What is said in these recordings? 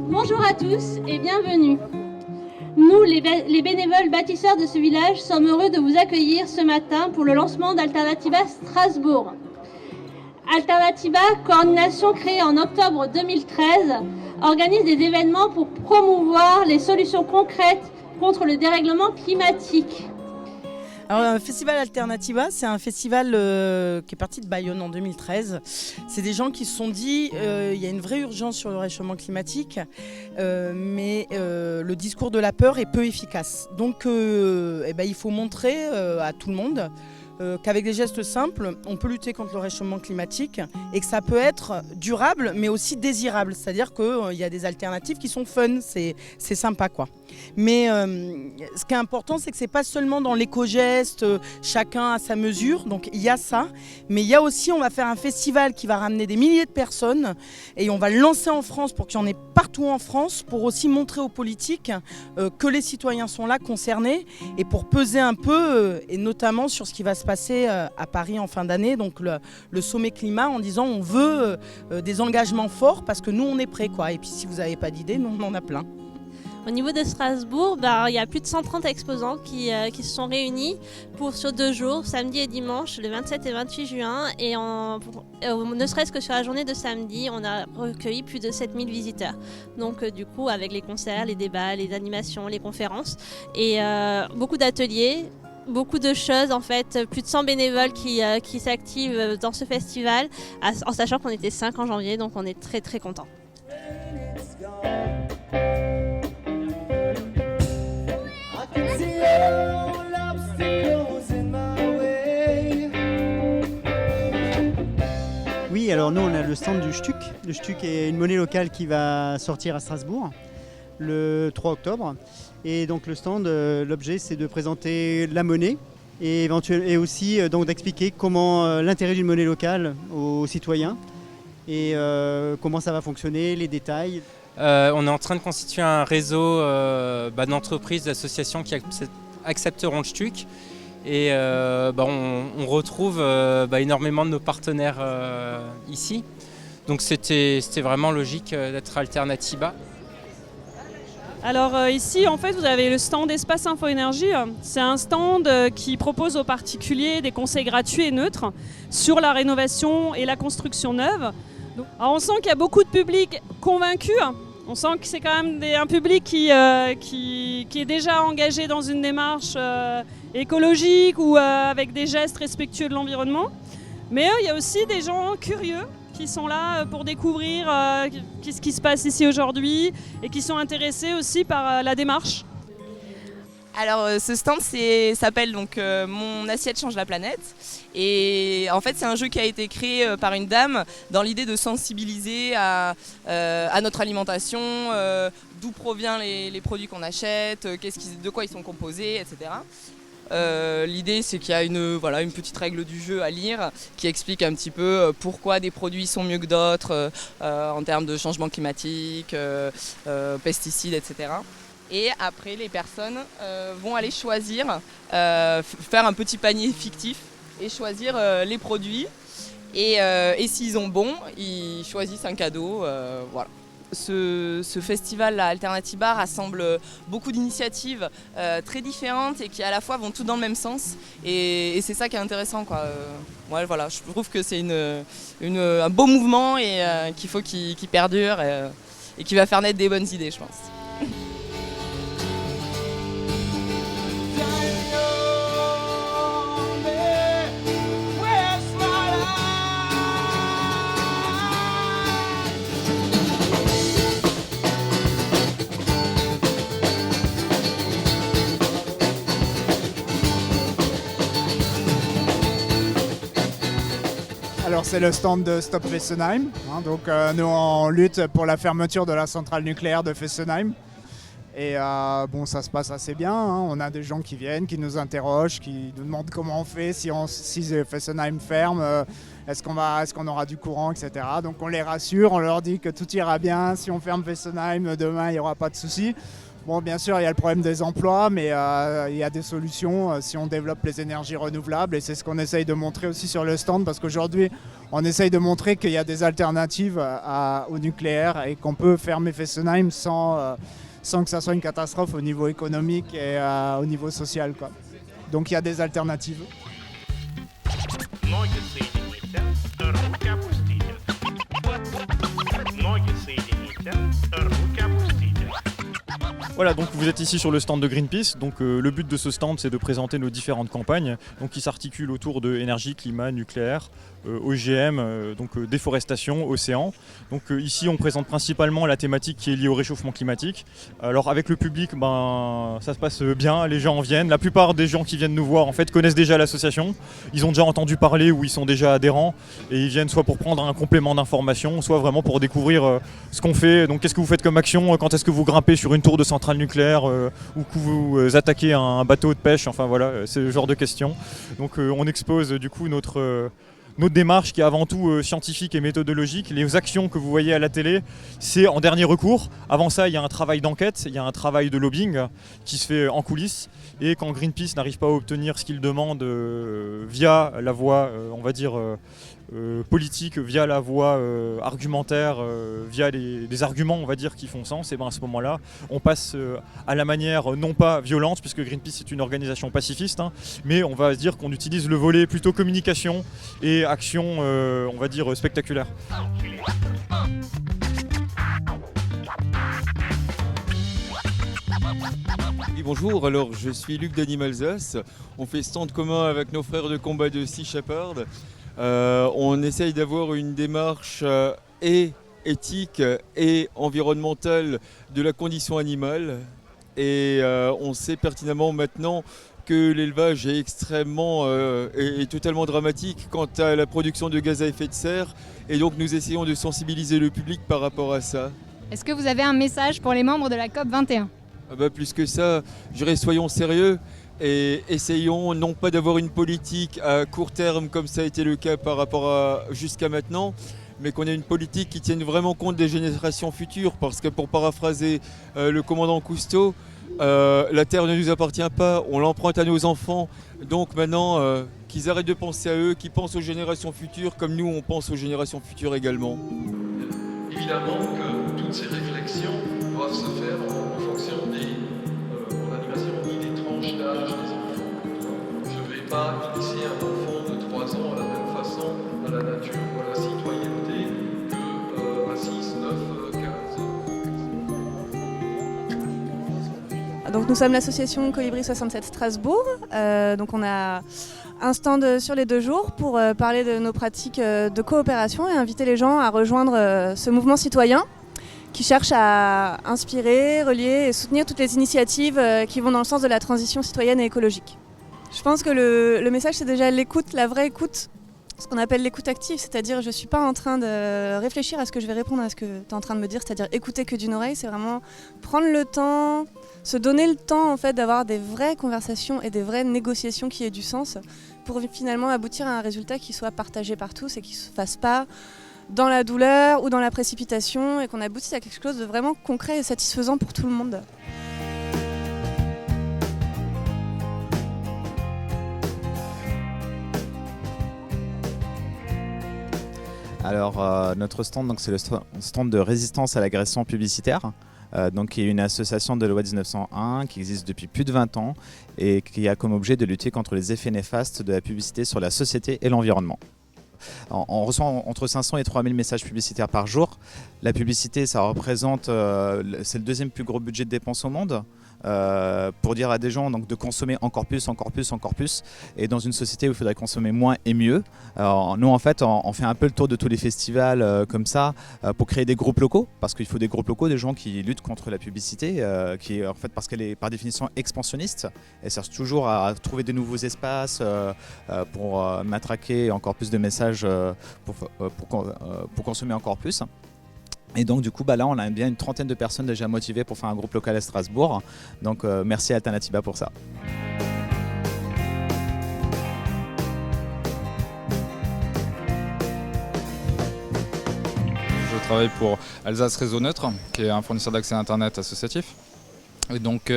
Bonjour à tous et bienvenue. Nous, les bénévoles bâtisseurs de ce village, sommes heureux de vous accueillir ce matin pour le lancement d'Alternativa Strasbourg. Alternativa, coordination créée en octobre 2013, organise des événements pour promouvoir les solutions concrètes contre le dérèglement climatique. Alors, le Festival Alternativa, c'est un festival qui est parti de Bayonne en 2013. C'est des gens qui se sont dit il y a une vraie urgence sur le réchauffement climatique, mais le discours de la peur est peu efficace. Donc il faut montrer à tout le monde qu'avec des gestes simples, on peut lutter contre le réchauffement climatique et que ça peut être durable mais aussi désirable. C'est-à-dire qu'il y a des alternatives qui sont fun, c'est sympa quoi. Mais ce qui est important, c'est que c'est pas seulement dans l'éco-geste, chacun à sa mesure, donc il y a ça, mais il y a aussi, on va faire un festival qui va ramener des milliers de personnes et on va le lancer en France pour qu'il y en ait partout en France, pour aussi montrer aux politiques que les citoyens sont là concernés et pour peser un peu, et notamment sur ce qui va se passer à Paris en fin d'année, donc le sommet climat, en disant on veut des engagements forts parce que nous on est prêts quoi. Et puis si vous n'avez pas d'idées, nous on en a plein. Au niveau de Strasbourg, il y a plus de 130 exposants qui se sont réunis sur 2 jours, samedi et dimanche, le 27 et 28 juin. Et ne serait-ce que sur la journée de samedi, on a recueilli plus de 7000 visiteurs. Donc du coup, avec les concerts, les débats, les animations, les conférences et beaucoup d'ateliers. Beaucoup de choses en fait, plus de 100 bénévoles qui s'activent dans ce festival, en sachant qu'on était 5 en janvier, donc on est très très contents. Oui, alors nous on a le stand du Stuc. Le Stuc est une monnaie locale qui va sortir à Strasbourg le 3 octobre. Et donc le stand, l'objet c'est de présenter la monnaie et aussi donc d'expliquer comment l'intérêt d'une monnaie locale aux citoyens et comment ça va fonctionner, les détails. On est en train de constituer un réseau d'entreprises, d'associations qui accepteront le Stuc. Et on retrouve énormément de nos partenaires ici. Donc c'était vraiment logique d'être Alternativa. Alors ici, en fait, vous avez le stand Espace Info Énergie. C'est un stand qui propose aux particuliers des conseils gratuits et neutres sur la rénovation et la construction neuve. Alors, on sent qu'il y a beaucoup de public convaincu. On sent que c'est quand même un public qui est déjà engagé dans une démarche écologique ou avec des gestes respectueux de l'environnement. Mais il y a aussi des gens curieux qui sont là pour découvrir ce qui se passe ici aujourd'hui et qui sont intéressés aussi par la démarche. Alors ce stand s'appelle donc Mon assiette change la planète et en fait c'est un jeu qui a été créé par une dame dans l'idée de sensibiliser à notre alimentation, d'où proviennent les produits qu'on achète, de quoi ils sont composés, etc. L'idée c'est qu'il y a une petite règle du jeu à lire qui explique un petit peu pourquoi des produits sont mieux que d'autres en termes de changement climatique, pesticides, etc. Et après les personnes vont aller choisir, faire un petit panier fictif et choisir les produits et s'ils ont bon, ils choisissent un cadeau. Voilà. Ce festival, la Alternativa, rassemble beaucoup d'initiatives très différentes et qui à la fois vont toutes dans le même sens et c'est ça qui est intéressant quoi. Voilà, je trouve que c'est un beau mouvement et qu'il faut qu'il perdure et qui va faire naître des bonnes idées je pense. Alors c'est le stand de Stop Fessenheim, donc nous on lutte pour la fermeture de la centrale nucléaire de Fessenheim. Et ça se passe assez bien, on a des gens qui viennent, qui nous interrogent, qui nous demandent comment on fait, si Fessenheim ferme, est-ce qu'on aura du courant, etc. Donc on les rassure, on leur dit que tout ira bien, si on ferme Fessenheim demain il n'y aura pas de souci. Bon, bien sûr, il y a le problème des emplois, mais il y a des solutions si on développe les énergies renouvelables. Et c'est ce qu'on essaye de montrer aussi sur le stand, parce qu'aujourd'hui, on essaye de montrer qu'il y a des alternatives au nucléaire et qu'on peut fermer Fessenheim sans que ça soit une catastrophe au niveau économique et au niveau social, quoi. Donc il y a des alternatives. Voilà, donc vous êtes ici sur le stand de Greenpeace. Donc le but de ce stand, c'est de présenter nos différentes campagnes, donc qui s'articulent autour de énergie, climat, nucléaire, OGM, donc déforestation, océan. Donc ici, on présente principalement la thématique qui est liée au réchauffement climatique. Alors avec le public, ça se passe bien, les gens viennent. La plupart des gens qui viennent nous voir, en fait, connaissent déjà l'association. Ils ont déjà entendu parler ou ils sont déjà adhérents et ils viennent soit pour prendre un complément d'information, soit vraiment pour découvrir ce qu'on fait. Donc qu'est-ce que vous faites comme action, quand est-ce que vous grimpez sur une tour de centrale nucléaire ou que vous attaquez un bateau de pêche, enfin voilà, c'est le genre de questions. Donc on expose du coup notre démarche qui est avant tout scientifique et méthodologique. Les actions que vous voyez à la télé, c'est en dernier recours. Avant ça, il y a un travail d'enquête, il y a un travail de lobbying qui se fait en coulisses. Et quand Greenpeace n'arrive pas à obtenir ce qu'il demande via la voie, on va dire, politique, via la voie argumentaire, via des arguments, on va dire, qui font sens, et bien à ce moment-là, on passe à la manière non pas violente, puisque Greenpeace est une organisation pacifiste, mais on va dire qu'on utilise le volet plutôt communication et action, on va dire, spectaculaire. Oui, bonjour, alors je suis Luc d'Animalsas. On fait stand commun avec nos frères de combat de Sea Shepherd. On essaye d'avoir une démarche et éthique et environnementale de la condition animale. Et on sait pertinemment maintenant que l'élevage est extrêmement et totalement dramatique quant à la production de gaz à effet de serre. Et donc nous essayons de sensibiliser le public par rapport à ça. Est-ce que vous avez un message pour les membres de la COP 21 ? Plus que ça, je dirais soyons sérieux et essayons non pas d'avoir une politique à court terme comme ça a été le cas par rapport à jusqu'à maintenant, mais qu'on ait une politique qui tienne vraiment compte des générations futures, parce que pour paraphraser le commandant Cousteau, la Terre ne nous appartient pas, on l'emprunte à nos enfants, donc maintenant qu'ils arrêtent de penser à eux, qu'ils pensent aux générations futures comme nous on pense aux générations futures également. Évidemment que toutes ces réflexions doivent se faire en fonction en animation des tranches d'âge des enfants. Je ne vais pas initier un enfant de 3 ans à la même façon à la nature ou à la citoyenneté qu'à 6, 9, 15. Donc nous sommes l'association Colibri 67 Strasbourg. Donc on a un stand sur les 2 jours pour parler de nos pratiques de coopération et inviter les gens à rejoindre ce mouvement citoyen qui cherche à inspirer, relier et soutenir toutes les initiatives qui vont dans le sens de la transition citoyenne et écologique. Je pense que le message, c'est déjà l'écoute, la vraie écoute, ce qu'on appelle l'écoute active, c'est-à-dire je ne suis pas en train de réfléchir à ce que je vais répondre à ce que tu es en train de me dire, c'est-à-dire écouter que d'une oreille, c'est vraiment prendre le temps, se donner le temps en fait, d'avoir des vraies conversations et des vraies négociations qui aient du sens pour finalement aboutir à un résultat qui soit partagé par tous et qui ne se fasse pas dans la douleur ou dans la précipitation et qu'on aboutisse à quelque chose de vraiment concret et satisfaisant pour tout le monde. Alors notre stand, c'est le stand de résistance à l'agression publicitaire, qui est une association de loi 1901 qui existe depuis plus de 20 ans et qui a comme objet de lutter contre les effets néfastes de la publicité sur la société et l'environnement. On reçoit entre 500 et 3000 messages publicitaires par jour. La publicité, ça représente, c'est le 2e plus gros budget de dépenses au monde. Pour dire à des gens donc, de consommer encore plus. Et dans une société où il faudrait consommer moins et mieux. Alors, nous, en fait, on fait un peu le tour de tous les festivals comme ça pour créer des groupes locaux. Parce qu'il faut des groupes locaux, des gens qui luttent contre la publicité, en fait, parce qu'elle est par définition expansionniste. Elle cherche toujours à trouver de nouveaux espaces pour matraquer encore plus de messages pour consommer encore plus. Et donc du coup là on a bien une trentaine de personnes déjà motivées pour faire un groupe local à Strasbourg. Donc merci à Alternatiba pour ça. Je travaille pour Alsace Réseau Neutre, qui est un fournisseur d'accès à Internet associatif. Et donc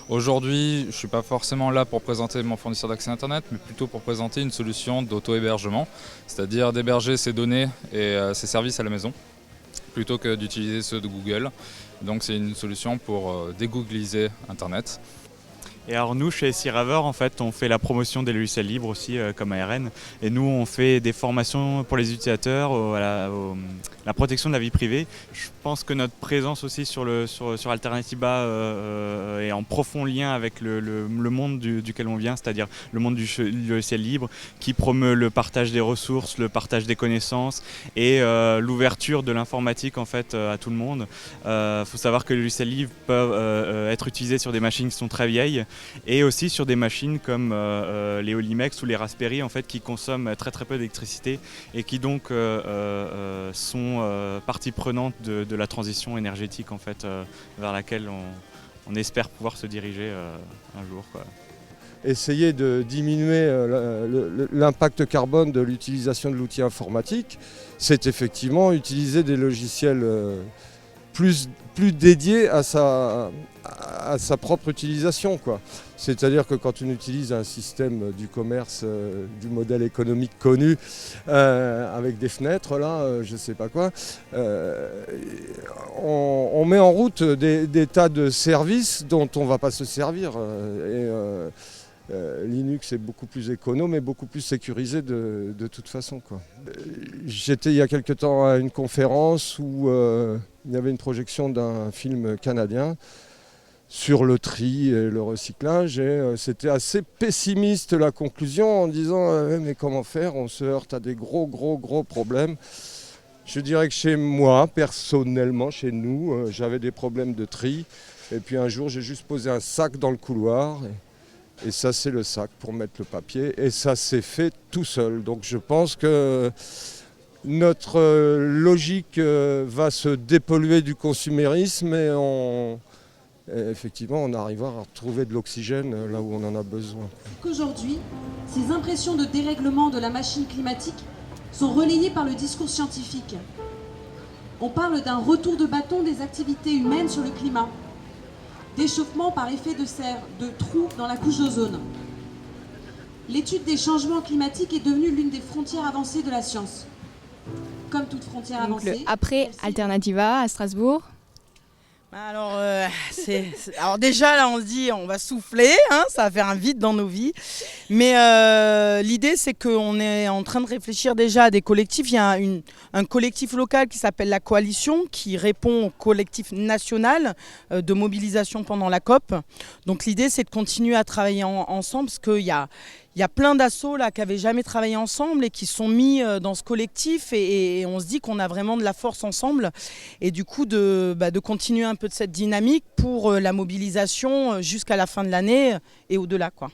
aujourd'hui, je ne suis pas forcément là pour présenter mon fournisseur d'accès Internet, mais plutôt pour présenter une solution d'auto-hébergement, c'est-à-dire d'héberger ses données et ses services à la maison, plutôt que d'utiliser ceux de Google. Donc c'est une solution pour dégoogliser Internet. Et alors nous, chez SeaRaver, en fait, on fait la promotion des logiciels libres aussi, comme ARN. Et nous, on fait des formations pour les utilisateurs à la protection de la vie privée. Je pense que notre présence aussi sur Alternatiba est en profond lien avec le monde duquel on vient, c'est-à-dire le monde du logiciel libre, qui promeut le partage des ressources, le partage des connaissances et l'ouverture de l'informatique en fait à tout le monde. Faut savoir que les logiciels libres peuvent être utilisés sur des machines qui sont très vieilles, et aussi sur des machines comme les Olimex ou les Raspberry en fait, qui consomment très peu d'électricité et qui donc sont partie prenante de la transition énergétique en fait, vers laquelle on espère pouvoir se diriger un jour, quoi. Essayer de diminuer l'impact carbone de l'utilisation de l'outil informatique, c'est effectivement utiliser des logiciels plus dédiés à sa propre utilisation, quoi. C'est-à-dire que quand on utilise un système du commerce, du modèle économique connu, avec des fenêtres, là, je ne sais pas quoi, on met en route des tas de services dont on ne va pas se servir. Linux est beaucoup plus économe et beaucoup plus sécurisé de toute façon, quoi. J'étais il y a quelque temps à une conférence où il y avait une projection d'un film canadien sur le tri et le recyclage, et c'était assez pessimiste la conclusion en disant mais comment faire, on se heurte à des gros problèmes. Je dirais que chez moi, personnellement, chez nous, j'avais des problèmes de tri, et puis un jour j'ai juste posé un sac dans le couloir, et ça c'est le sac pour mettre le papier, et ça s'est fait tout seul. Donc je pense que notre logique va se dépolluer du consumérisme, et effectivement, on arrivera à retrouver de l'oxygène là où on en a besoin. Qu'aujourd'hui, ces impressions de dérèglement de la machine climatique sont relayées par le discours scientifique. On parle d'un retour de bâton des activités humaines sur le climat, d'échauffement par effet de serre, de trous dans la couche d'ozone. L'étude des changements climatiques est devenue l'une des frontières avancées de la science. Comme toute frontière avancée. Après Alternatiba à Strasbourg. Alors déjà là on se dit on va souffler, hein, ça va faire un vide dans nos vies, mais l'idée c'est qu'on est en train de réfléchir déjà à des collectifs. Il y a un collectif local qui s'appelle la Coalition, qui répond au collectif national de mobilisation pendant la COP. Donc l'idée c'est de continuer à travailler ensemble, parce qu'il y a plein d'assauts là qui n'avaient jamais travaillé ensemble et qui sont mis dans ce collectif, et on se dit qu'on a vraiment de la force ensemble, et du coup de continuer un peu de cette dynamique pour la mobilisation jusqu'à la fin de l'année et au-delà, quoi.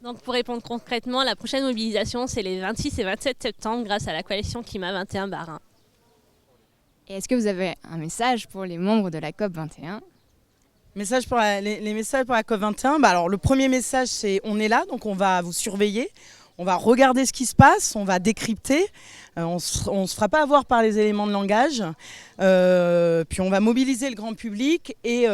Donc pour répondre concrètement, la prochaine mobilisation c'est les 26 et 27 septembre grâce à la coalition Climat 21-1. Et est-ce que vous avez un message pour les membres de la COP 21 ? Les messages pour la COP21, alors le premier message c'est on est là, donc on va vous surveiller, on va regarder ce qui se passe, on va décrypter, on ne se fera pas avoir par les éléments de langage, puis on va mobiliser le grand public, et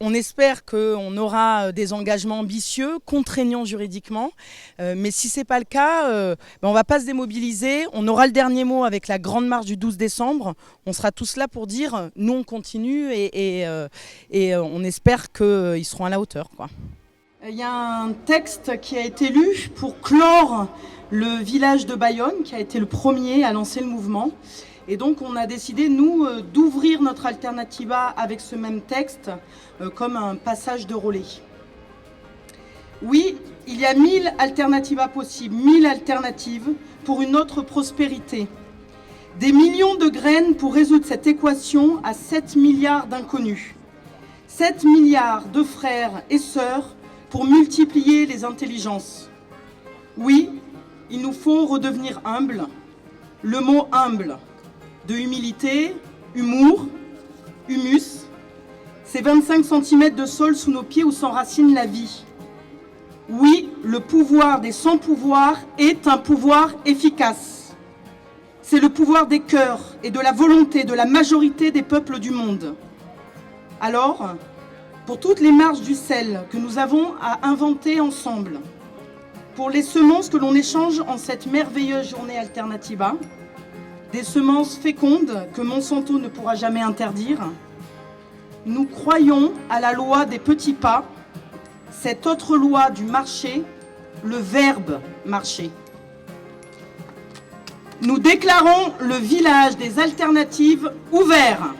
on espère qu'on aura des engagements ambitieux, contraignants juridiquement, mais si ce n'est pas le cas, on ne va pas se démobiliser. On aura le dernier mot avec la grande marche du 12 décembre. On sera tous là pour dire nous on continue, et on espère qu'ils seront à la hauteur, quoi. Il y a un texte qui a été lu pour clore le village de Bayonne, qui a été le premier à lancer le mouvement. Et donc on a décidé, nous, d'ouvrir notre Alternatiba avec ce même texte, comme un passage de relais. Oui, il y a 1000 alternatives possibles, 1000 alternatives pour une autre prospérité. Des millions de graines pour résoudre cette équation à 7 milliards d'inconnus. 7 milliards de frères et sœurs pour multiplier les intelligences. Oui, il nous faut redevenir humbles. Le mot humble, de humilité, humour, humus, c'est 25 cm de sol sous nos pieds où s'enracine la vie. Oui, le pouvoir des sans-pouvoirs est un pouvoir efficace. C'est le pouvoir des cœurs et de la volonté de la majorité des peuples du monde. Alors, pour toutes les marges du sel que nous avons à inventer ensemble, pour les semences que l'on échange en cette merveilleuse journée Alternativa, des semences fécondes que Monsanto ne pourra jamais interdire. Nous croyons à la loi des petits pas, cette autre loi du marché, le verbe marcher. Nous déclarons le village des alternatives ouvert.